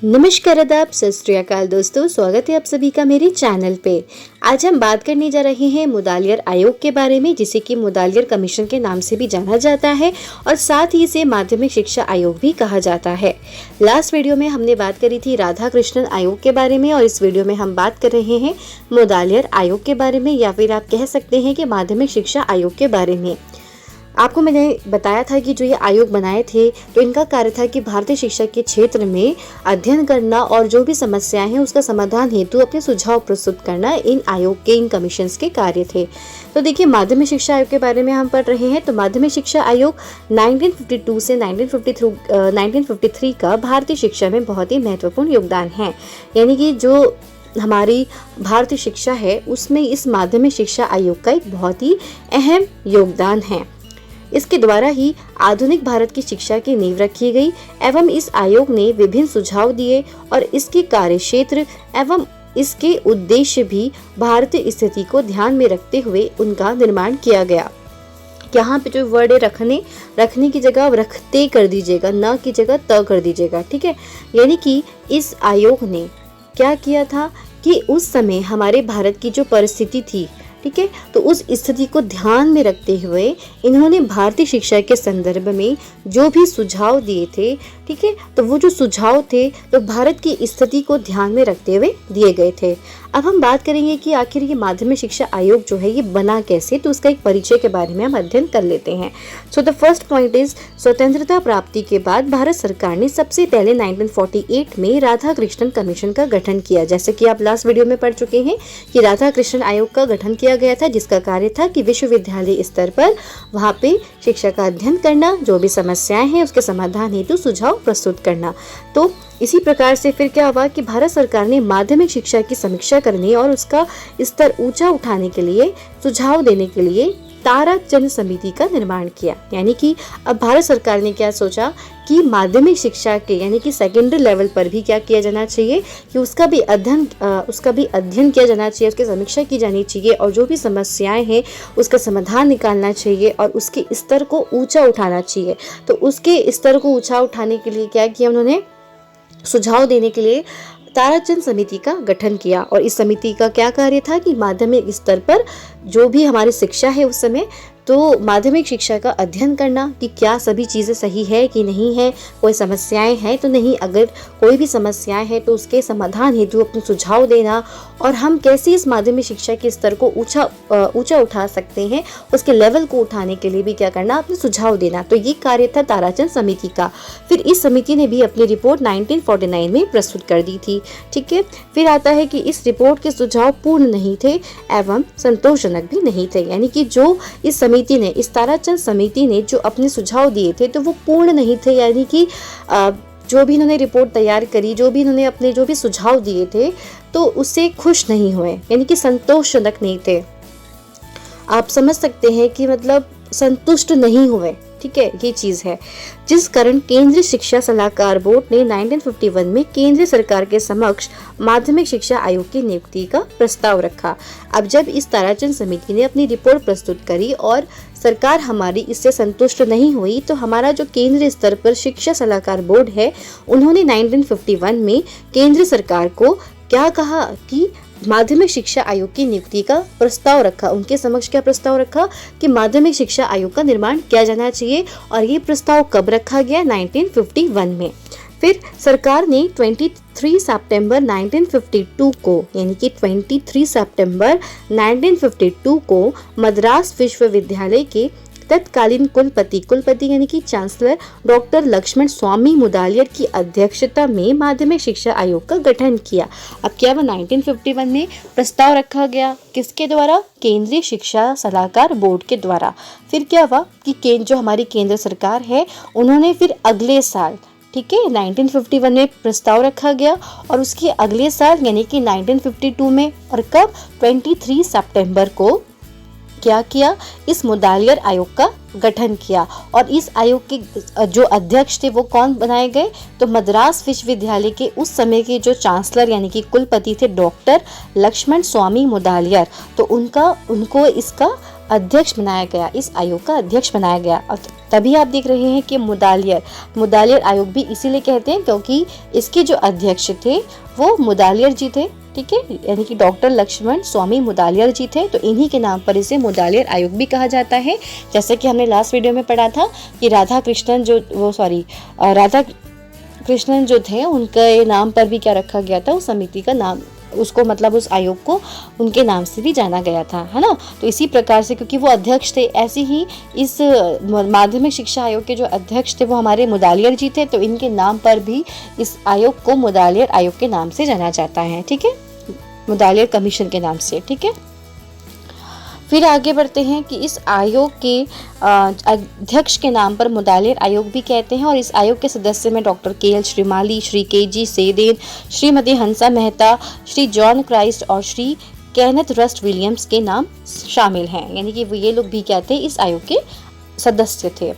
नमस्कार, आदाब, सत श्री अकाल दोस्तों, स्वागत है आप सभी का मेरे चैनल पे। आज हम बात करने जा रहे हैं मुदालियर आयोग के बारे में, जिसे कि मुदालियर कमीशन के नाम से भी जाना जाता है और साथ ही इसे माध्यमिक शिक्षा आयोग भी कहा जाता है। लास्ट वीडियो में हमने बात करी थी राधा कृष्णन आयोग के बारे में और इस वीडियो में हम बात कर रहे हैं मुदालियर आयोग के बारे में, या फिर आप कह सकते हैं कि माध्यमिक शिक्षा आयोग के बारे में। आपको मैंने बताया था कि जो ये आयोग बनाए थे तो इनका कार्य था कि भारतीय शिक्षा के क्षेत्र में अध्ययन करना और जो भी समस्याएं हैं उसका समाधान हेतु अपने सुझाव प्रस्तुत करना इन आयोग के, इन कमीशंस के कार्य थे। तो देखिए, माध्यमिक शिक्षा आयोग के बारे में हम पढ़ रहे हैं। तो माध्यमिक शिक्षा आयोग 1952 से 1953 का भारतीय शिक्षा में बहुत ही महत्वपूर्ण योगदान है। यानी कि जो हमारी भारतीय शिक्षा है उसमें इस माध्यमिक शिक्षा आयोग का एक बहुत ही अहम योगदान है। इसके द्वारा ही आधुनिक भारत की शिक्षा की नींव रखी गई एवं इस आयोग ने विभिन्न सुझाव दिए और इसके कार्यक्षेत्र एवं इसके उद्देश्य भी भारतीय स्थिति को ध्यान में रखते हुए उनका निर्माण किया गया। यहाँ पे जो वर्ड है रखने की जगह रखते कर दीजिएगा, न की जगह त कर दीजिएगा, ठीक है। यानी कि इस आयोग ने क्या किया था कि उस समय हमारे भारत की जो परिस्थिति थी, ठीक है, तो उस स्थिति को ध्यान में रखते हुए इन्होंने भारतीय शिक्षा के संदर्भ में जो भी सुझाव दिए थे, ठीक है, तो वो जो सुझाव थे तो भारत की स्थिति को ध्यान में रखते हुए दिए गए थे। अब हम बात करेंगे कि आखिर ये माध्यमिक शिक्षा आयोग जो है ये बना कैसे, तो उसका एक परिचय के बारे में हम अध्ययन कर लेते हैं। So the first point is, स्वतंत्रता प्राप्ति के बाद भारत सरकार ने सबसे पहले 1948 में राधा कृष्णन कमीशन का गठन किया। जैसे कि आप लास्ट वीडियो में पढ़ चुके हैं कि राधा कृष्णन आयोग का गठन किया गया था, जिसका कार्य था कि विश्वविद्यालय स्तर पर वहाँ पे शिक्षा का अध्ययन करना, जो भी समस्याएं हैं उसके समाधान हेतु सुझाव प्रस्तुत करना। तो इसी प्रकार से फिर क्या हुआ कि भारत सरकार ने माध्यमिक शिक्षा की समीक्षा करने और उसका स्तर ऊंचा उठाने के लिए सुझाव देने के लिए ताराचंद समिति का निर्माण किया। यानी कि अब भारत सरकार ने क्या सोचा कि माध्यमिक शिक्षा के यानी कि सेकेंडरी लेवल पर भी क्या किया जाना चाहिए कि उसका भी अध्ययन किया जाना चाहिए, उसकी समीक्षा की जानी चाहिए और जो भी समस्याएं हैं उसका समाधान निकालना चाहिए और उसके स्तर को ऊंचा उठाना चाहिए। तो उसके स्तर को ऊंचा उठाने के लिए क्या किया उन्होंने, सुझाव देने के लिए ताराचंद समिति का गठन किया। और इस समिति का क्या कार्य था कि माध्यमिक स्तर पर जो भी हमारी शिक्षा है उस समय, तो माध्यमिक शिक्षा का अध्ययन करना कि क्या सभी चीज़ें सही है कि नहीं है, कोई समस्याएं हैं तो नहीं, अगर कोई भी समस्याएं हैं तो उसके समाधान हेतु अपने सुझाव देना और हम कैसे इस माध्यमिक शिक्षा के स्तर को ऊंचा उठा सकते हैं, उसके लेवल को उठाने के लिए भी क्या करना, अपने सुझाव देना। तो ये कार्य था ताराचंद समिति का। फिर इस समिति ने भी अपनी रिपोर्ट 1949 में प्रस्तुत कर दी थी, ठीक है। फिर आता है कि इस रिपोर्ट के सुझाव पूर्ण नहीं थे एवं संतोषजनक भी नहीं थे। यानी कि जो इस ताराचंद समिति ने जो अपने सुझाव दिए थे तो वो पूर्ण नहीं थे। यानी कि जो भी इन्होंने रिपोर्ट तैयार करी, जो भी इन्होंने अपने जो भी सुझाव दिए थे तो उससे खुश नहीं हुए, यानी कि संतोषजनक नहीं थे। आप समझ सकते हैं कि मतलब संतुष्ट नहीं हुए, ठीक है, ये चीज है। जिस कारण केंद्रीय शिक्षा सलाहकार बोर्ड ने 1951 में केंद्र सरकार के समक्ष माध्यमिक शिक्षा आयोग की नियुक्ति का प्रस्ताव रखा। अब जब इस ताराचंद समिति ने अपनी रिपोर्ट प्रस्तुत करी और सरकार हमारी इससे संतुष्ट नहीं हुई, तो हमारा जो केंद्रीय स्तर पर शिक्षा सलाहकार बोर्ड है उन्होंने 1951 में केंद्र सरकार को क्या कहा कि माध्यमिक शिक्षा आयोग की नियुक्ति का प्रस्ताव रखा। उनके समक्ष क्या प्रस्ताव रखा कि माध्यमिक शिक्षा आयोग का निर्माण किया जाना चाहिए। और ये प्रस्ताव कब रखा गया, 1951 में। फिर सरकार ने 23 सितंबर 1952 को, यानी कि 23 सितंबर 1952 को मद्रास विश्वविद्यालय के तत्कालीन कुलपति यानी कि चांसलर डॉक्टर लक्ष्मण स्वामी मुदालियर की अध्यक्षता में माध्यमिक शिक्षा आयोग का गठन किया। अब क्या हुआ, 1951 में प्रस्ताव रखा गया, किसके द्वारा, केंद्रीय शिक्षा सलाहकार बोर्ड के द्वारा। फिर क्या हुआ कि जो हमारी केंद्र सरकार है उन्होंने फिर अगले साल, ठीक है, 1951 में प्रस्ताव रखा गया और उसके अगले साल यानी कि 1952 में, और कब, 23 सितंबर को क्या किया, इस मुदालियर आयोग का गठन किया। और इस आयोग के जो अध्यक्ष थे वो कौन बनाए गए, तो मद्रास विश्वविद्यालय के उस समय के जो चांसलर यानी कि कुलपति थे डॉक्टर लक्ष्मण स्वामी मुदालियर। तो उनको इसका अध्यक्ष बनाया गया, इस आयोग का अध्यक्ष बनाया गया। और तभी आप देख रहे हैं कि मुदालियर आयोग भी इसीलिए कहते हैं क्योंकि इसके जो अध्यक्ष थे वो मुदालियर जी थे, ठीक है, यानी कि डॉक्टर लक्ष्मण स्वामी मुदालियर जी थे। तो इन्हीं के नाम पर इसे मुदालियर आयोग भी कहा जाता है। जैसे कि हमने लास्ट वीडियो में पढ़ा था कि राधा कृष्णन जो थे उनके नाम पर भी क्या रखा गया था, उस समिति का नाम, उसको मतलब उस आयोग को उनके नाम से भी जाना गया था, है ना। तो इसी प्रकार से क्योंकि वो अध्यक्ष थे, ऐसे ही इस माध्यमिक शिक्षा आयोग के जो अध्यक्ष थे वो हमारे मुदालियर जी थे। तो इनके नाम पर भी इस आयोग को मुदालियर आयोग के नाम से जाना जाता है, ठीक है, मुदालियर कमीशन के नाम से, ठीक है। फिर आगे बढ़ते हैं कि इस आयोग के अध्यक्ष के नाम पर मुदालियर आयोग भी कहते हैं। और इस आयोग के सदस्य में डॉक्टर के एल श्रीमाली, श्री के जी सेदेन, श्रीमती हंसा मेहता, श्री जॉन क्राइस्ट और श्री केनेथ रस्ट विलियम्स के नाम शामिल हैं, यानी कि वो ये लोग भी कहते हैं इस आयोग के सदस्य थे।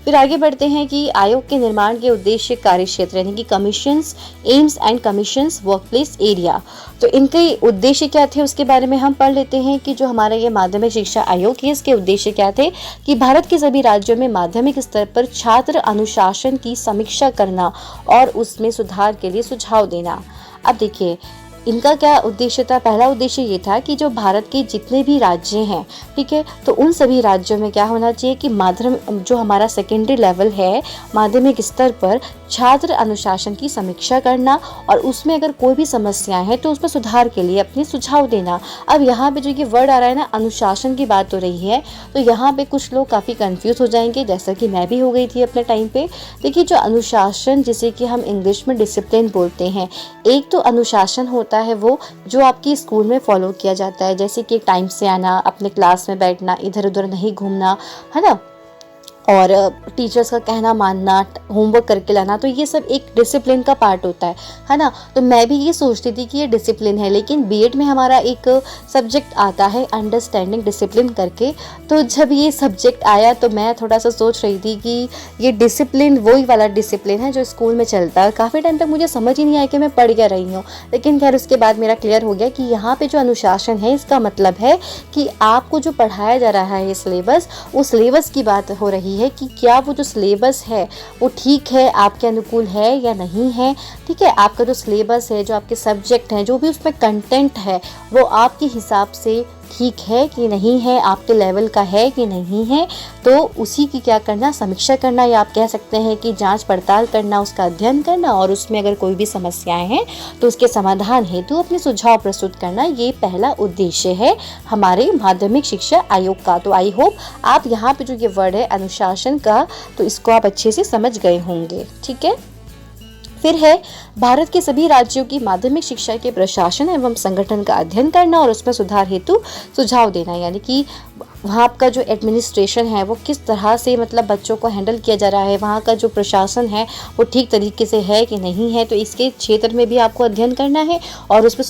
फिर आगे बढ़ते हैं कि आयोग के निर्माण के उद्देश्य, कार्यक्षेत्र, यानी कि commissions, AIIMS and commissions, workplace area. तो इनके उद्देश्य क्या थे उसके बारे में हम पढ़ लेते हैं कि जो हमारा ये माध्यमिक शिक्षा आयोग है इसके उद्देश्य क्या थे कि भारत के सभी राज्यों में माध्यमिक स्तर पर छात्र अनुशासन की समीक्षा करना और उसमें सुधार के लिए सुझाव देना। अब देखिए इनका क्या उद्देश्य था। पहला उद्देश्य ये था कि जो भारत के जितने भी राज्य हैं, ठीक है, तो उन सभी राज्यों में क्या होना चाहिए कि जो हमारा सेकेंडरी लेवल है माध्यमिक स्तर पर छात्र अनुशासन की समीक्षा करना और उसमें अगर कोई भी समस्याएं हैं तो उसमें सुधार के लिए अपने सुझाव देना। अब यहाँ पे जो ये वर्ड आ रहा है ना, अनुशासन की बात हो रही है, तो यहाँ पे कुछ लोग काफ़ी कंफ्यूज हो जाएंगे, जैसा कि मैं भी हो गई थी अपने टाइम पे। देखिए जो अनुशासन, जिसे कि हम इंग्लिश में डिसिप्लिन बोलते हैं, एक तो अनुशासन होता है वो जो आपकी स्कूल में फॉलो किया जाता है, जैसे कि टाइम से आना, अपने क्लास में बैठना, इधर उधर नहीं घूमना, है ना, और टीचर्स का कहना मानना, होमवर्क करके लाना। तो ये सब एक डिसिप्लिन का पार्ट होता है ना। तो मैं भी ये सोचती थी कि ये डिसिप्लिन है, लेकिन बीएड में हमारा एक सब्जेक्ट आता है अंडरस्टैंडिंग डिसिप्लिन करके। तो जब ये सब्जेक्ट आया तो मैं थोड़ा सा सोच रही थी कि ये डिसिप्लिन वही वाला डिसिप्लिन है जो स्कूल में चलता है। काफ़ी टाइम तक मुझे समझ ही नहीं आया कि मैं पढ़ क्या रही हूँ, लेकिन खैर उसके बाद मेरा क्लियर हो गया कि यहाँ पे जो अनुशासन है इसका मतलब है कि आपको जो पढ़ाया जा रहा है सिलेबस, उस सिलेबस की बात हो रही है कि क्या वो जो सिलेबस है वो ठीक है, आपके अनुकूल है या नहीं है, ठीक है। आपका जो सिलेबस है, जो आपके सब्जेक्ट हैं, जो भी उसमें कंटेंट है, वो आपके हिसाब से ठीक है कि नहीं है, आपके लेवल का है कि नहीं है। तो उसी की क्या करना, समीक्षा करना, या आप कह सकते हैं कि जांच पड़ताल करना, उसका अध्ययन करना, और उसमें अगर कोई भी समस्याएं हैं तो उसके समाधान हेतु अपने सुझाव प्रस्तुत करना। ये पहला उद्देश्य है हमारे माध्यमिक शिक्षा आयोग का। तो आई होप आप यहाँ पे जो ये वर्ड है अनुशासन का, तो इसको आप अच्छे से समझ गए होंगे, ठीक है। फिर है भारत के सभी राज्यों की माध्यमिक शिक्षा के प्रशासन एवं संगठन का अध्ययन करना और उसमें सुधार हेतु सुझाव देना, यानी कि वहाँ का जो एडमिनिस्ट्रेशन है वो किस तरह से मतलब बच्चों को हैंडल किया जा रहा है, वहाँ का जो प्रशासन है वो ठीक तरीके से है कि नहीं है। तो इसके क्षेत्र में भी आपको अध्ययन करना है और उसमें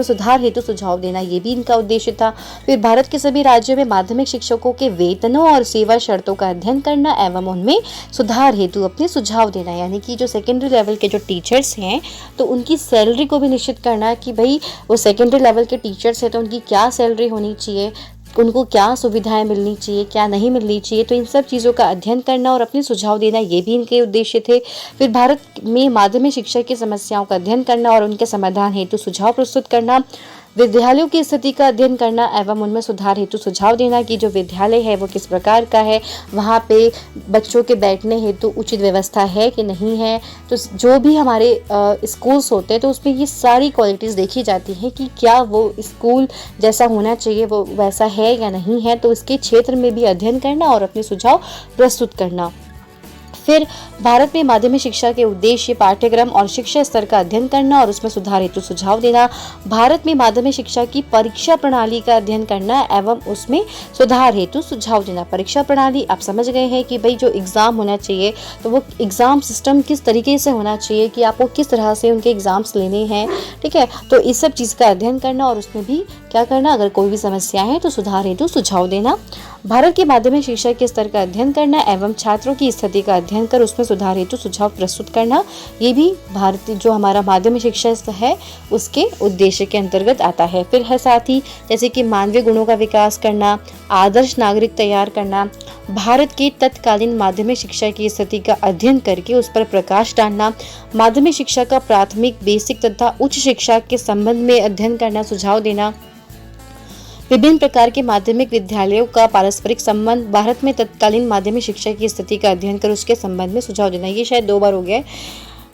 सुधार हेतु सुझाव देना, ये भी इनका उद्देश्य था। फिर भारत के सभी राज्यों में माध्यमिक शिक्षकों के वेतनों और सेवा शर्तों का अध्ययन करना एवं उनमें सुधार हेतु अपने सुझाव देना, यानी कि जो सेकेंडरी लेवल के जो टीचर्स हैं तो उनकी सैलरी को भी निश्चित करना कि भाई वो सेकेंडरी लेवल के टीचर्स हैं तो उनकी क्या सैलरी होनी चाहिए, उनको क्या सुविधाएं मिलनी चाहिए, क्या नहीं मिलनी चाहिए। तो इन सब चीज़ों का अध्ययन करना और अपने सुझाव देना, ये भी इनके उद्देश्य थे। फिर भारत में माध्यमिक शिक्षा की समस्याओं का अध्ययन करना और उनके समाधान हेतु सुझाव प्रस्तुत करना, विद्यालयों की स्थिति का अध्ययन करना एवं उनमें सुधार हेतु सुझाव देना कि जो विद्यालय है वो किस प्रकार का है, वहाँ पे बच्चों के बैठने हेतु उचित व्यवस्था है कि नहीं है। तो जो भी हमारे स्कूल्स होते हैं तो उसमें ये सारी क्वालिटीज़ देखी जाती हैं कि क्या वो स्कूल जैसा होना चाहिए वो वैसा है या नहीं है। तो इसके क्षेत्र में भी अध्ययन करना और अपने सुझाव प्रस्तुत करना। फिर भारत में माध्यमिक शिक्षा के उद्देश्य, पाठ्यक्रम और शिक्षा स्तर का अध्ययन करना और उसमें सुधार हेतु सुझाव देना। भारत में माध्यमिक शिक्षा की परीक्षा प्रणाली का अध्ययन करना एवं उसमें सुधार हेतु सुझाव देना। परीक्षा प्रणाली आप समझ गए हैं कि भाई जो एग्ज़ाम होना चाहिए तो वो एग्ज़ाम सिस्टम किस तरीके से होना चाहिए, कि आपको किस तरह से उनके एग्ज़ाम्स लेने हैं, ठीक है। तो इस सब चीज़ का अध्ययन करना और उसमें भी क्या करना, अगर कोई भी समस्या है तो सुधार हेतु सुझाव देना। भारत की माध्यमिक शिक्षा के स्तर का अध्ययन करना एवं छात्रों की स्थिति का अध्ययन कर उसमें सुधार हेतु सुझाव प्रस्तुत करना, ये भी भारतीय जो हमारा माध्यमिक शिक्षा है उसके उद्देश्य के अंतर्गत आता है। फिर है साथ ही जैसे कि मानवीय गुणों का विकास करना, आदर्श नागरिक तैयार करना, भारत की तत्कालीन माध्यमिक शिक्षा की स्थिति का अध्ययन करके उस पर प्रकाश डालना, माध्यमिक शिक्षा का प्राथमिक, बेसिक तथा उच्च शिक्षा के संबंध में अध्ययन करना, सुझाव देना, विभिन्न प्रकार के माध्यमिक विद्यालयों का पारस्परिक संबंध, भारत में तत्कालीन माध्यमिक शिक्षा की स्थिति का अध्ययन कर उसके संबंध में सुझाव देना। ये शायद 2 बार हो गया है,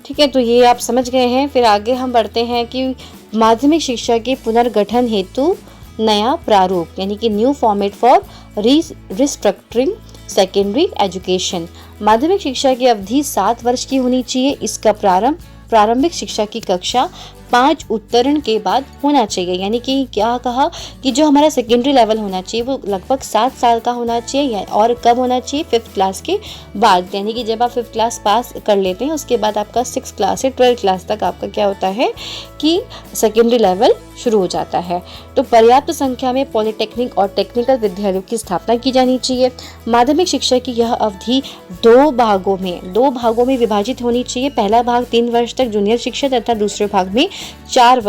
ठीक है, तो ये आप समझ गए हैं। फिर आगे हम बढ़ते हैं कि माध्यमिक शिक्षा के पुनर्गठन हेतु नया प्रारूप यानी कि new format for restructuring secondary education. माध्यमिक शिक्षा की अवधि 7 वर्ष की होनी चाहिए। इसका प्रारंभिक शिक्षा की कक्षा 5 उत्तरण के बाद होना चाहिए, यानी कि क्या कहा कि जो हमारा सेकेंडरी लेवल होना चाहिए वो लगभग 7 साल का होना चाहिए, और कब होना चाहिए, 5th क्लास के बाद, यानी कि जब आप 5th क्लास पास कर लेते हैं उसके बाद आपका 6th क्लास से 12th क्लास तक आपका क्या होता है कि सेकेंडरी लेवल शुरू हो जाता है। तो पर्याप्त संख्या में पॉलिटेक्निक और टेक्निकल विद्यालयों की स्थापना की जानी चाहिए। माध्यमिक शिक्षा की यह अवधि 2 भागों में विभाजित होनी चाहिए। पहला भाग 3 वर्ष तक जूनियर शिक्षा तथा दूसरे भाग में 4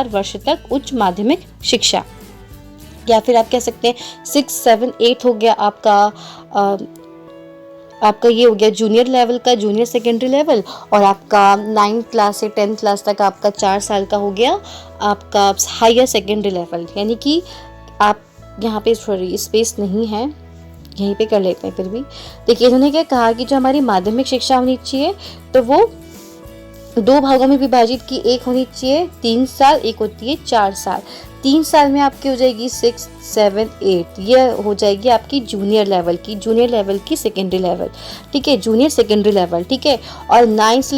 वर्ष तक उच्च माध्यमिक शिक्षा, या फिर आप कह सकते हैं 6, 7, 8 हो गया आपका ये हो गया जूनियर लेवल का, जूनियर सेकेंडरी लेवल, और आपका 9th क्लास से 10th क्लास तक आपका 4 साल का हो गया आपका हायर सेकेंडरी लेवल। यानी कि आप यहाँ पे सॉरी स्पेस नहीं है, यहीं पे कर लेते हैं। फिर भी देखिए इन्होंने क्या कहा कि जो हमारी माध्यमिक शिक्षा होनी चाहिए तो वो 2 भागों में विभाजित की, एक होनी चाहिए 3 साल, एक होती है 4 साल। 3 साल में आपकी हो जाएगी 6, 7, 8, ये हो जाएगी आपकी जूनियर लेवल की सेकेंडरी लेवल, ठीक है, जूनियर सेकेंडरी लेवल, ठीक है। और 9 से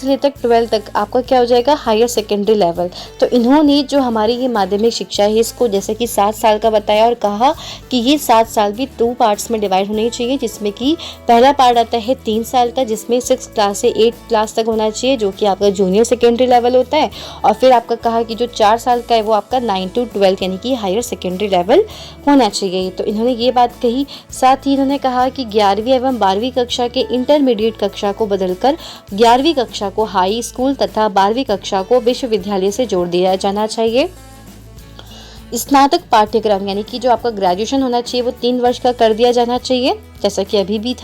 लेकर 12 तक आपका क्या हो जाएगा, हायर सेकेंडरी लेवल। तो इन्होंने जो हमारी ये माध्यमिक शिक्षा है इसको जैसे कि 7 साल का बताया और कहा कि ये 7 साल भी 2 पार्ट्स में डिवाइड होने चाहिए, जिसमें कि पहला पार्ट आता है 3 साल का, जिसमें 6th क्लास से 8th क्लास तक होना चाहिए, जो कि आपका जूनियर सेकेंडरी लेवल होता है। और फिर आपका कहा कि जो 4 साल का है वो आपका 9 to 12 यानी कि हायर सेकेंडरी लेवल होना चाहिए। तो इन्होंने ये बात कही। साथ ही इन्होंने कहा कि 11वीं एवं 12वीं कक्षा के इंटरमीडिएट कक्षा को बदलकर 11वीं कक्षा को हाई स्कूल तथा 12वीं कक्षा को विश्वविद्यालय से जोड़ दिया जाना चाहिए। स्नातक पाठ्यक्रम यानी कि जो आपका ग्रेजुएशन होना चाहिए वो 3 वर्ष का कर दिया जाना चाहिए, जैसा कि अभी भी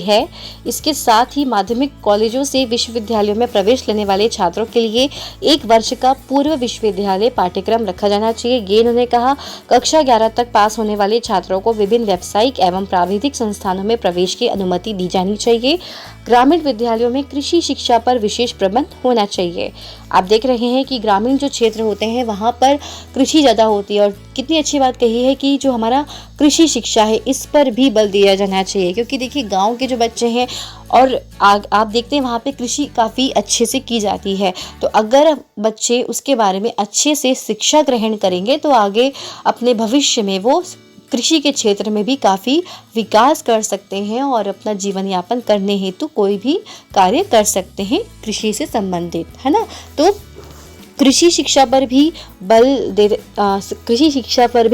है। इसके साथ ही माध्यमिक कॉलेजों से विश्वविद्यालयों में प्रवेश लेने वाले छात्रों के लिए 1 वर्ष का पूर्व विश्वविद्यालय पाठ्यक्रम रखा जाना चाहिए। ये इन्होंने कहा। कक्षा 11 तक पास होने वाले छात्रों को विभिन्न व्यावसायिक एवं प्राविधिक संस्थानों में प्रवेश की अनुमति दी जानी चाहिए। ग्रामीण विद्यालयों में कृषि शिक्षा पर विशेष प्रबंध होना चाहिए। आप देख रहे हैं कि ग्रामीण जो क्षेत्र होते हैं वहाँ पर कृषि ज़्यादा होती है, और कितनी अच्छी बात कही है कि जो हमारा कृषि शिक्षा है इस पर भी बल दिया जाना चाहिए, क्योंकि देखिए गांव के जो बच्चे हैं और आप देखते हैं वहाँ पे कृषि काफ़ी अच्छे से की जाती है। तो अगर बच्चे उसके बारे में अच्छे से शिक्षा ग्रहण करेंगे तो आगे अपने भविष्य में वो कृषि के क्षेत्र में भी काफ़ी विकास कर सकते हैं और अपना जीवन यापन करने हेतु कोई भी कार्य कर सकते हैं कृषि से संबंधित, है ना। तो कृषि शिक्षा पर भी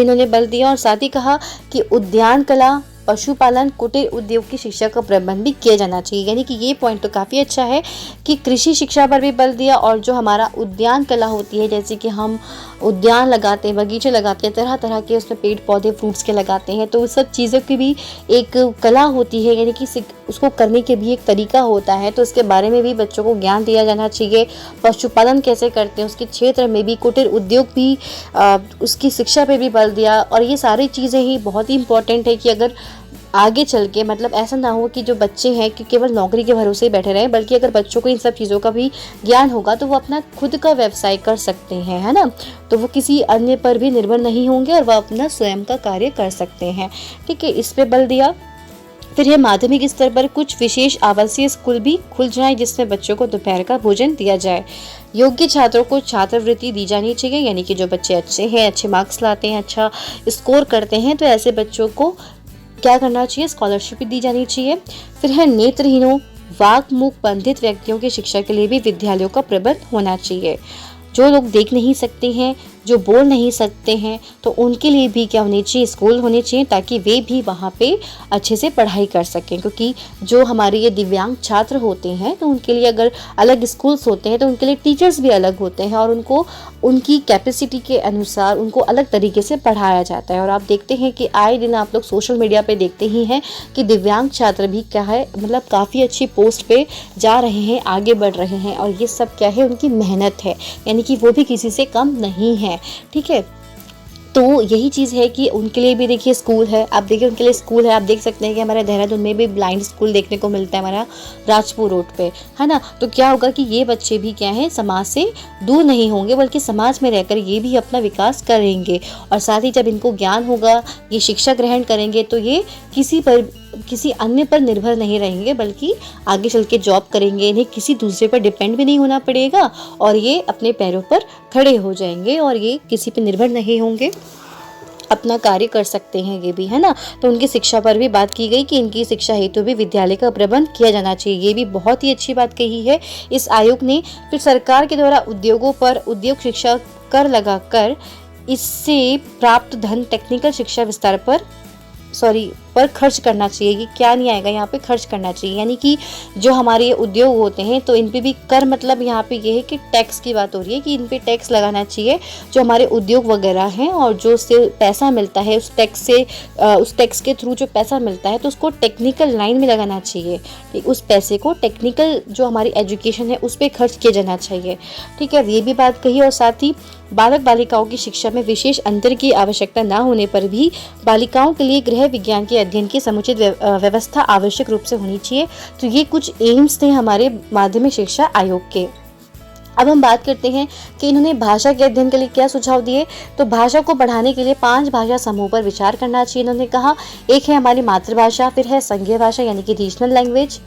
इन्होंने बल दिया, और साथ ही कहा कि उद्यान कला, पशुपालन, कुटीर उद्योग की शिक्षा का प्रबंध भी किया जाना चाहिए। यानी कि ये पॉइंट तो काफ़ी अच्छा है कि कृषि शिक्षा पर भी बल दिया, और जो हमारा उद्यान कला होती है, जैसे कि हम उद्यान लगाते हैं, बगीचे लगाते हैं, तरह तरह के उसमें पेड़ पौधे फ्रूट्स के लगाते हैं, तो उस सब चीज़ों की भी एक कला होती है, यानी कि उसको करने के भी एक तरीका होता है, तो उसके बारे में भी बच्चों को ज्ञान दिया जाना चाहिए। पशुपालन कैसे करते हैं उसके क्षेत्र में भी, कुटीर उद्योग भी, उसकी शिक्षा पे भी बल दिया। और ये सारी चीज़ें ही बहुत ही इंपॉर्टेंट है कि अगर आगे चल के मतलब ऐसा ना हो कि जो बच्चे हैं कि केवल नौकरी के भरोसे ही बैठे रहें, बल्कि अगर बच्चों को इन सब चीज़ों का भी ज्ञान होगा तो वो अपना खुद का व्यवसाय कर सकते हैं, है ना। तो वो किसी अन्य पर भी निर्भर नहीं होंगे और वह अपना स्वयं का कार्य कर सकते हैं, ठीक है, इस पे बल दिया। फिर यह माध्यमिक स्तर पर कुछ विशेष आवासीय स्कूल भी खुल जाए जिसमें बच्चों को दोपहर का भोजन दिया जाए। योग्य छात्रों को छात्रवृत्ति दी जानी चाहिए, यानी कि जो बच्चे अच्छे हैं, अच्छे मार्क्स लाते हैं, अच्छा स्कोर करते हैं, तो ऐसे बच्चों को क्या करना चाहिए, स्कॉलरशिप भी दी जानी चाहिए। फिर है नेत्रहीनों, वाक मुख बंधित व्यक्तियों की शिक्षा के लिए भी विद्यालयों का प्रबंध होना चाहिए। जो लोग देख नहीं सकते हैं, जो बोल नहीं सकते हैं, तो उनके लिए भी क्या होने चाहिए, स्कूल होने चाहिए, ताकि वे भी वहाँ पे अच्छे से पढ़ाई कर सकें। क्योंकि जो हमारे ये दिव्यांग छात्र होते हैं तो उनके लिए अगर अलग स्कूल्स होते हैं तो उनके लिए टीचर्स भी अलग होते हैं और उनको उनकी कैपेसिटी के अनुसार उनको अलग तरीके से पढ़ाया जाता है। और आप देखते हैं कि आए दिन आप लोग सोशल मीडिया पे देखते ही हैं कि दिव्यांग छात्र भी क्या है, मतलब काफ़ी अच्छी पोस्ट पे जा रहे हैं, आगे बढ़ रहे हैं, और ये सब क्या है, उनकी मेहनत है, यानी कि वो भी किसी से कम नहीं है। ठीक है, तो यही चीज़ है कि उनके लिए भी देखिए स्कूल है। आप देखिए उनके लिए स्कूल है, आप देख सकते हैं कि हमारे देहरादून में भी ब्लाइंड स्कूल देखने को मिलता है, हमारा राजपुर रोड पे, है ना। तो क्या होगा कि ये बच्चे भी क्या है, समाज से दूर नहीं होंगे, बल्कि समाज में रहकर ये भी अपना विकास करेंगे। और साथ ही जब इनको ज्ञान होगा, ये शिक्षा ग्रहण करेंगे, तो ये किसी अन्य पर निर्भर नहीं रहेंगे, बल्कि आगे चल के जॉब करेंगे, इन्हें किसी दूसरे पर डिपेंड भी नहीं होना पड़ेगा, और ये अपने पैरों पर खड़े हो जाएंगे और ये किसी पर निर्भर नहीं होंगे, अपना कार्य कर सकते हैं ये भी, है ना। तो उनकी शिक्षा पर भी बात की गई कि इनकी शिक्षा हेतु भी विद्यालय का प्रबंध किया जाना चाहिए, ये भी बहुत ही अच्छी बात कही है इस आयोग ने। फिर सरकार के द्वारा उद्योगों पर उद्योग शिक्षा कर लगाकर इससे प्राप्त धन टेक्निकल शिक्षा विस्तार पर खर्च करना चाहिए। ये क्या नहीं आएगा यहाँ पे, खर्च करना चाहिए, यानी कि जो हमारे उद्योग होते हैं तो इन पे भी कर, मतलब यहाँ पे ये है कि टैक्स की बात हो रही है कि इन पे टैक्स लगाना चाहिए, जो हमारे उद्योग वगैरह हैं, और जो से पैसा मिलता है उस टैक्स के थ्रू जो पैसा मिलता है तो उसको टेक्निकल लाइन में लगाना चाहिए। उस पैसे को टेक्निकल जो हमारी एजुकेशन है उस पर खर्च किया जाना चाहिए। ठीक है, ये भी बात कही। और साथ ही बालक बालिकाओं की शिक्षा में विशेष अंतर की आवश्यकता न होने पर भी बालिकाओं के लिए गृह विज्ञान के अध्ययन की समुचित व्यवस्था आवश्यक रूप से होनी चाहिए। तो ये कुछ एम्स थे हमारे माध्यमिक शिक्षा आयोग के। अब हम बात करते हैं कि इन्होंने भाषा के अध्ययन के लिए क्या सुझाव दिए। तो भाषा को बढ़ाने के लिए 5 भाषा समूह पर विचार करना चाहिए इन्होंने कहा। एक है हमारी मातृभाषा, फिर है संघीय भाषा यानी कि रीजनल लैंग्वेज,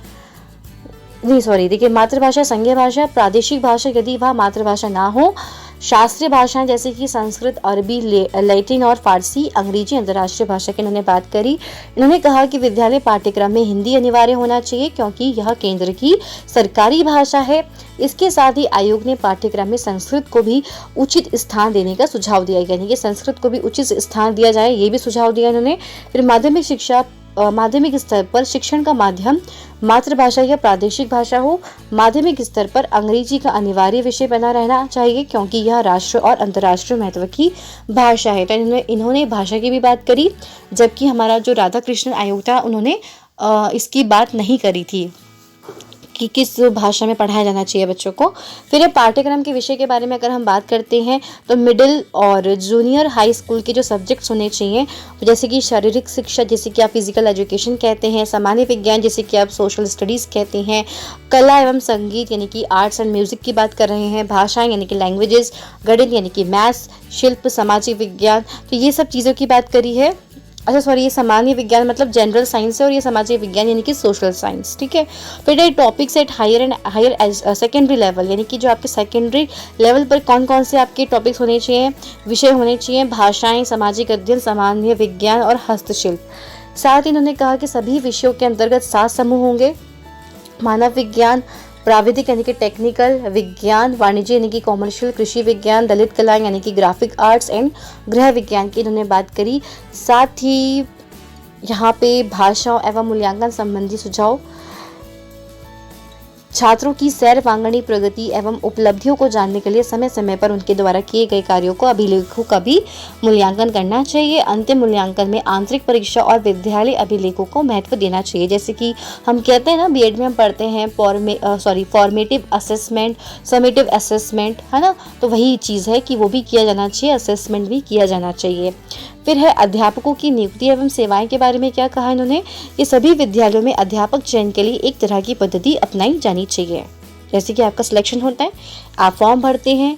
देखिए मातृभाषा, संघीय भाषा, प्रादेशिक भाषा यदि वह मातृभाषा ना हो, शास्त्रीय भाषाएं जैसे कि संस्कृत, अरबी, लैटिन और फारसी, अंग्रेजी अंतर्राष्ट्रीय भाषा की इन्होंने बात करी। इन्होंने कहा कि विद्यालय पाठ्यक्रम में हिंदी अनिवार्य होना चाहिए क्योंकि यह केंद्र की सरकारी भाषा है। इसके साथ ही आयोग ने पाठ्यक्रम में संस्कृत को भी उचित स्थान देने का सुझाव दिया, यानी कि संस्कृत को भी उचित स्थान दिया जाए, ये भी सुझाव दिया इन्होंने। फिर माध्यमिक स्तर पर शिक्षण का माध्यम मातृभाषा या प्रादेशिक भाषा हो। माध्यमिक स्तर पर अंग्रेजी का अनिवार्य विषय बना रहना चाहिए क्योंकि यह राष्ट्र और अंतर्राष्ट्रीय महत्व की भाषा है। तो इन्होंने भाषा की भी बात करी, जबकि हमारा जो राधा कृष्णन आयोग था उन्होंने इसकी बात नहीं करी थी कि किस भाषा में पढ़ाया जाना चाहिए बच्चों को। फिर पाठ्यक्रम के विषय के बारे में अगर हम बात करते हैं तो मिडिल और जूनियर हाई स्कूल के जो सब्जेक्ट्स होने चाहिए, जैसे कि शारीरिक शिक्षा जैसे कि आप फिजिकल एजुकेशन कहते हैं, सामान्य विज्ञान जैसे कि आप सोशल स्टडीज़ कहते हैं, कला एवं संगीत यानी कि आर्ट्स एंड म्यूज़िक की बात कर रहे हैं, भाषाएं यानी कि लैंग्वेजेस, गणित यानी कि मैथ्स, शिल्प, सामाजिक विज्ञान, तो ये सब चीज़ों की बात करी है। ये सामान्य विज्ञान मतलब जनरल साइंस है और ये सामाजिक विज्ञान यानी कि सोशल साइंस। ठीक है, फिर topics at higher secondary level, यानी कि जो आपके सेकेंडरी लेवल पर कौन कौन से आपके टॉपिक्स होने चाहिए, विषय होने चाहिए, भाषाएं, सामाजिक अध्ययन, सामान्य विज्ञान और हस्तशिल्प। साथ ही इन्होंने कहा कि सभी विषयों के अंतर्गत 7 समूह होंगे, मानव विज्ञान, प्राविधिक यानी कि टेक्निकल, विज्ञान, वाणिज्य यानी कि कॉमर्शियल, कृषि विज्ञान, दलित कला यानी कि ग्राफिक आर्ट्स एंड गृह विज्ञान की इन्होंने बात करी। साथ ही यहाँ पे भाषा एवं मूल्यांकन संबंधी सुझाव, छात्रों की सर्वांगीण प्रगति एवं उपलब्धियों को जानने के लिए समय समय पर उनके द्वारा किए गए कार्यों को अभिलेखों का भी मूल्यांकन करना चाहिए। अंतिम मूल्यांकन में आंतरिक परीक्षा और विद्यालय अभिलेखों को महत्व देना चाहिए। जैसे कि हम कहते हैं ना, बीएड में हम पढ़ते हैं फॉर्मेटिव असेसमेंट, समेटिव असेसमेंट, है ना, तो वही चीज़ है कि वो भी किया जाना चाहिए, असेसमेंट भी किया जाना चाहिए। फिर है अध्यापकों की नियुक्ति एवं सेवाएं के बारे में क्या कहा इन्होंने। ये सभी विद्यालयों में अध्यापक चयन के लिए एक तरह की पद्धति अपनाई जानी चाहिए। जैसे कि आपका सिलेक्शन होता है, आप फॉर्म भरते हैं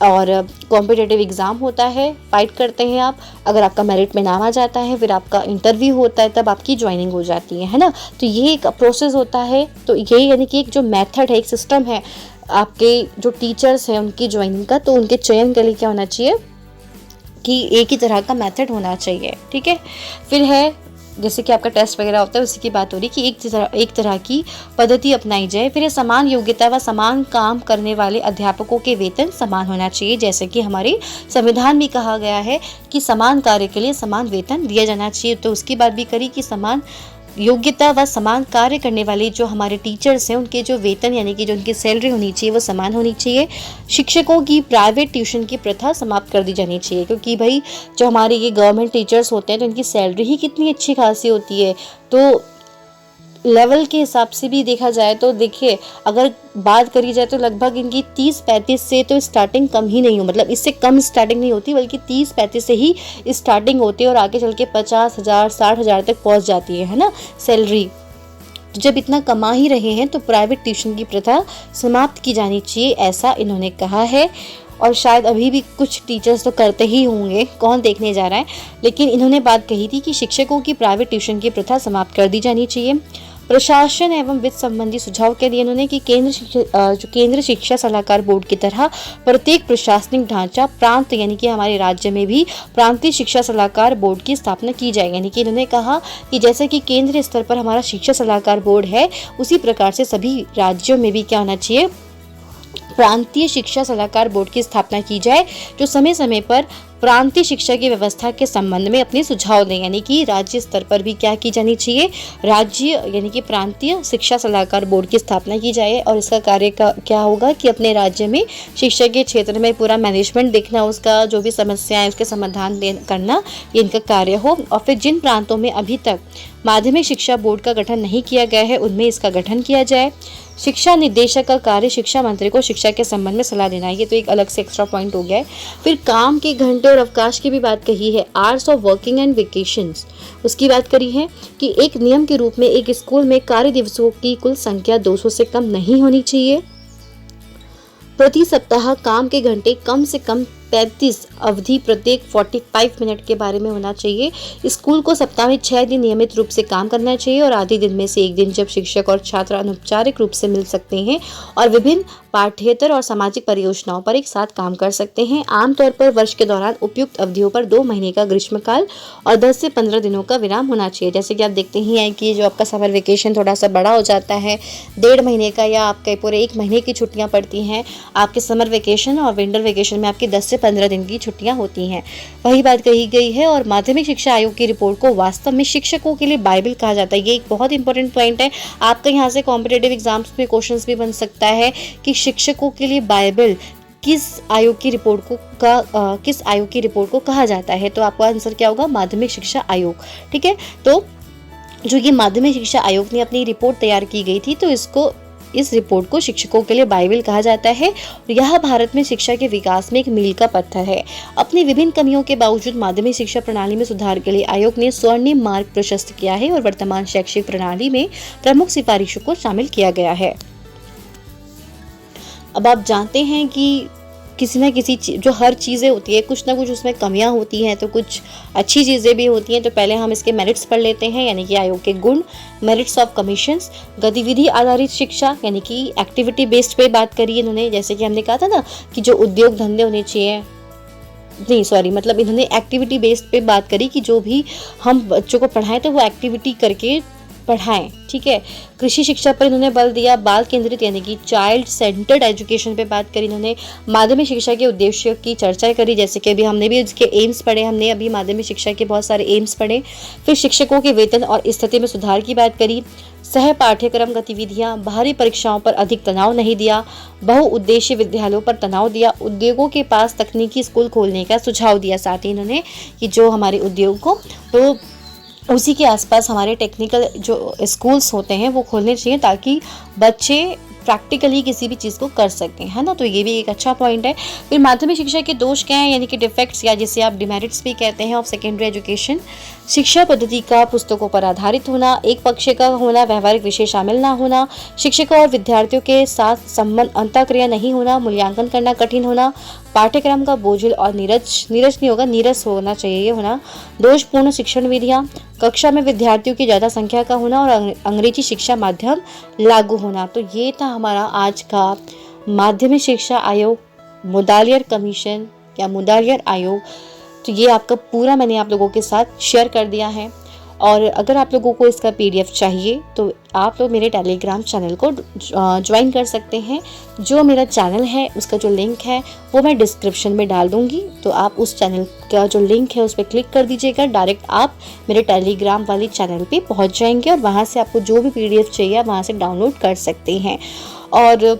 और कॉम्पिटिटिव एग्ज़ाम होता है, फाइट करते हैं आप, अगर आपका मेरिट में नाम आ जाता है, फिर आपका इंटरव्यू होता है, तब आपकी ज्वाइनिंग हो जाती है ना। तो ये एक प्रोसेस होता है। तो ये यानी कि एक जो मेथड है, एक सिस्टम है आपके जो टीचर्स हैं उनकी ज्वाइनिंग का, तो उनके चयन के लिए क्या होना चाहिए कि एक ही तरह का मेथड होना चाहिए। ठीक है, फिर है जैसे कि आपका टेस्ट वगैरह होता है उसी की बात हो रही कि एक तरह की पद्धति अपनाई जाए। फिर समान योग्यता व समान काम करने वाले अध्यापकों के वेतन समान होना चाहिए, जैसे कि हमारे संविधान में कहा गया है कि समान कार्य के लिए समान वेतन दिया जाना चाहिए। तो उसकी बात भी करी कि समान योग्यता व समान कार्य करने वाले जो हमारे टीचर्स हैं उनके जो वेतन यानी कि जो उनकी सैलरी होनी चाहिए वो समान होनी चाहिए। शिक्षकों की प्राइवेट ट्यूशन की प्रथा समाप्त कर दी जानी चाहिए, क्योंकि भाई जो हमारे ये गवर्नमेंट टीचर्स होते हैं तो इनकी सैलरी ही कितनी अच्छी खासी होती है। तो लेवल के हिसाब से भी देखा जाए तो देखिए, अगर बात करी जाए तो लगभग इनकी 30-35 से तो स्टार्टिंग कम ही नहीं हो, मतलब इससे कम स्टार्टिंग नहीं होती, बल्कि 30-35 से ही स्टार्टिंग होती है और आगे चल के 50,000 60,000 तक पहुंच जाती है ना सैलरी। तो जब इतना कमा ही रहे हैं तो प्राइवेट ट्यूशन की प्रथा समाप्त की जानी चाहिए, ऐसा इन्होंने कहा है। और शायद अभी भी कुछ टीचर्स तो करते ही होंगे, कौन देखने जा रहा है, लेकिन इन्होंने बात कही थी कि शिक्षकों की प्राइवेट ट्यूशन की प्रथा समाप्त कर दी जानी चाहिए। प्रशासन एवं वित्त संबंधी सुझाव के लिए इन्होंने कि केंद्र शिक्षा सलाहकार बोर्ड की तरह प्रत्येक प्रशासनिक ढांचा प्रांत यानी कि हमारे राज्य में भी प्रांतीय शिक्षा सलाहकार बोर्ड की स्थापना की जाए। यानी कि इन्होंने कहा कि जैसे कि केंद्रीय स्तर पर हमारा शिक्षा सलाहकार बोर्ड है, उसी प्रकार से सभी राज्यों में भी क्या होना चाहिए, प्रांतीय शिक्षा सलाहकार बोर्ड की स्थापना की जाए, जो समय समय पर प्रांतीय शिक्षा की व्यवस्था के संबंध में अपने सुझाव दें। यानी कि राज्य स्तर पर भी क्या की जानी चाहिए, राज्य यानी कि प्रांतीय शिक्षा सलाहकार बोर्ड की स्थापना की जाए। और इसका कार्य क्या होगा कि अपने राज्य में शिक्षा के क्षेत्र में पूरा मैनेजमेंट देखना, उसका जो भी समस्या है उसके समाधान करना, ये इनका कार्य हो। और फिर जिन प्रांतों में अभी तक माध्यमिक शिक्षा बोर्ड का गठन नहीं किया गया है उनमें इसका गठन किया जाए। शिक्षा निदेशक का कार्य शिक्षा मंत्री को शिक्षा के संबंध में सलाह देना है, ये तो एक अलग से एक्स्ट्रा पॉइंट हो गया है। फिर काम के घंटे और अवकाश की भी बात कही है, hours of working and vacations, उसकी बात करी है कि एक नियम के रूप में एक स्कूल में कार्य दिवसों की कुल संख्या 200 से कम नहीं होनी चाहिए। प्रति सप्ताह काम के घंटे कम से कम 35 अवधि प्रत्येक 45 मिनट के बारे में होना चाहिए। स्कूल को सप्ताह में 6 दिन नियमित रूप से काम करना चाहिए और आधे दिन में से एक दिन जब शिक्षक और छात्र अनौपचारिक रूप से मिल सकते हैं और विभिन्न पाठ्येतर और सामाजिक परियोजनाओं पर एक साथ काम कर सकते हैं। आमतौर पर वर्ष के दौरान उपयुक्त अवधियों पर 2 महीने का ग्रीष्मकाल और 10 से 15 दिनों का विराम होना चाहिए। जैसे कि आप देखते ही हैं कि जो आपका समर वेकेशन थोड़ा सा बड़ा हो जाता है, 1.5 महीने का या आपके पूरे 1 महीने की छुट्टियां पड़ती हैं आपके समर वेकेशन, और विंटर वेकेशन में आपकी 10 से 15 दिन की छुट्टियां होती हैं, वही बात कही गई है। और माध्यमिक शिक्षा आयोग की रिपोर्ट को वास्तव में शिक्षकों के लिए बाइबल कहा जाता है। ये एक बहुत इंपॉर्टेंट पॉइंट है, आपका यहाँ से कॉम्पिटेटिव एग्जाम्स में क्वेश्चंस भी बन सकता है कि शिक्षकों के लिए बाइबल किस आयोग की रिपोर्ट को कहा जाता है। तो आपका आंसर क्या होगा, माध्यमिक शिक्षा आयोग। ठीक है, तो जो ये माध्यमिक शिक्षा आयोग ने अपनी रिपोर्ट तैयार की गई थी, तो इस रिपोर्ट को शिक्षकों के लिए बाइबल कहा जाता है। यह भारत में शिक्षा के विकास में एक मील का पत्थर है। अपनी विभिन्न कमियों के बावजूद माध्यमिक शिक्षा प्रणाली में सुधार के लिए आयोग ने स्वर्णिम मार्ग प्रशस्त किया है और वर्तमान शैक्षिक प्रणाली में प्रमुख सिफारिशों को शामिल किया गया है। अब आप जानते हैं कि किसी ना किसी जो हर चीज़ें होती है, कुछ ना कुछ उसमें कमियां होती हैं, तो कुछ अच्छी चीज़ें भी होती हैं। तो पहले हम इसके मेरिट्स पढ़ लेते हैं, यानी कि आयोग के गुण। मेरिट्स ऑफ कमीशंस, गतिविधि आधारित शिक्षा यानी कि एक्टिविटी बेस्ड पे बात करी इन्होंने। जैसे कि हमने कहा था ना कि जो उद्योग धंधे होने चाहिए, मतलब इन्होंने एक्टिविटी बेस्ड पे बात करी कि जो भी हम बच्चों को पढ़ाएं तो वो एक्टिविटी करके पढ़ाएं। ठीक है, कृषि शिक्षा पर इन्होंने बल दिया। बाल केंद्रित यानी कि चाइल्ड सेंटर्ड एजुकेशन पे बात करी इन्होंने। माध्यमिक शिक्षा के उद्देश्यों की चर्चा करी, जैसे कि अभी हमने भी इसके एम्स पढ़े, हमने अभी माध्यमिक शिक्षा के बहुत सारे एम्स पढ़े। फिर शिक्षकों के वेतन और स्थिति में सुधार की बात करी। सह पाठ्यक्रम गतिविधियां, बाहरी परीक्षाओं पर अधिक तनाव नहीं दिया, बहुउद्देशीय विद्यालयों पर तनाव दिया, उद्योगों के पास तकनीकी स्कूल खोलने का सुझाव दिया। साथ ही इन्होंने कि जो हमारे उद्योग को तो उसी के आसपास हमारे टेक्निकल जो स्कूल्स होते हैं वो खोलने चाहिए, ताकि बच्चे प्रैक्टिकली किसी भी चीज़ को कर सकते हैं, है ना। तो ये भी एक अच्छा पॉइंट है। फिर माध्यमिक शिक्षा के दोष क्या हैं, यानी कि डिफेक्ट्स या जिसे आप डिमेरिट्स भी कहते हैं ऑफ सेकेंडरी एजुकेशन। शिक्षा पद्धति का पुस्तकों पर आधारित होना, एक पक्ष का होना, व्यवहारिक विषय शामिल ना होना, शिक्षकों और विद्यार्थियों के साथ संबंध अंतःक्रिया नहीं होना, मूल्यांकन करना कठिन होना, पाठ्यक्रम का बोझिल और नीरस होना चाहिए ये होना, दोषपूर्ण शिक्षण विधियां, कक्षा में विद्यार्थियों की ज़्यादा संख्या का होना और अंग्रेजी शिक्षा माध्यम लागू होना। तो ये था हमारा आज का माध्यमिक शिक्षा आयोग, मुदालियर कमीशन या मुदालियर आयोग। तो ये आपका पूरा मैंने आप लोगों के साथ शेयर कर दिया है। और अगर आप लोगों को इसका PDF चाहिए तो आप लोग मेरे टेलीग्राम चैनल को ज्वाइन कर सकते हैं। जो मेरा चैनल है उसका जो लिंक है वो मैं डिस्क्रिप्शन में डाल दूँगी, तो आप उस चैनल का जो लिंक है उस पर क्लिक कर दीजिएगा। डायरेक्ट आप मेरे टेलीग्राम वाली चैनल पे पहुंच जाएंगे और वहां से आपको जो भी PDF चाहिए आप वहां से डाउनलोड कर सकते हैं। और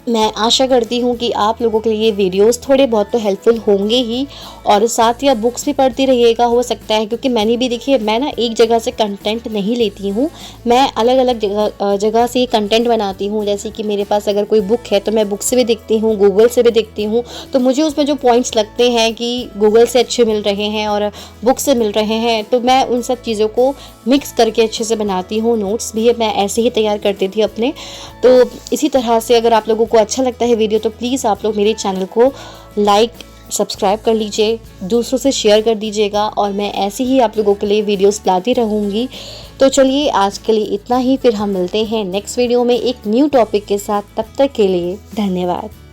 मैं आशा करती हूँ कि आप लोगों के लिए ये वीडियोस थोड़े बहुत तो हेल्पफुल होंगे ही, और साथ ही आप बुक्स भी पढ़ती रहिएगा, हो सकता है, क्योंकि मैंने भी देखिए मैं ना एक जगह से कंटेंट नहीं लेती हूँ, मैं अलग अलग जगह से कंटेंट बनाती हूँ। जैसे कि मेरे पास अगर कोई बुक है तो मैं बुक से भी देखती हूँ, गूगल से भी देखती हूँ, तो मुझे उसमें जो पॉइंट्स लगते हैं कि गूगल से अच्छे मिल रहे हैं और बुक से मिल रहे हैं, तो मैं उन सब चीज़ों को मिक्स करके अच्छे से बनाती हूँ। नोट्स भी मैं ऐसे ही तैयार करती थी अपने। तो इसी तरह से अगर आप लोगों को अच्छा लगता है वीडियो तो प्लीज़ आप लोग मेरे चैनल को लाइक सब्सक्राइब कर लीजिए, दूसरों से शेयर कर दीजिएगा, और मैं ऐसे ही आप लोगों के लिए वीडियोस लाती रहूँगी। तो चलिए आज के लिए इतना ही, फिर हम मिलते हैं नेक्स्ट वीडियो में एक न्यू टॉपिक के साथ। तब तक के लिए धन्यवाद।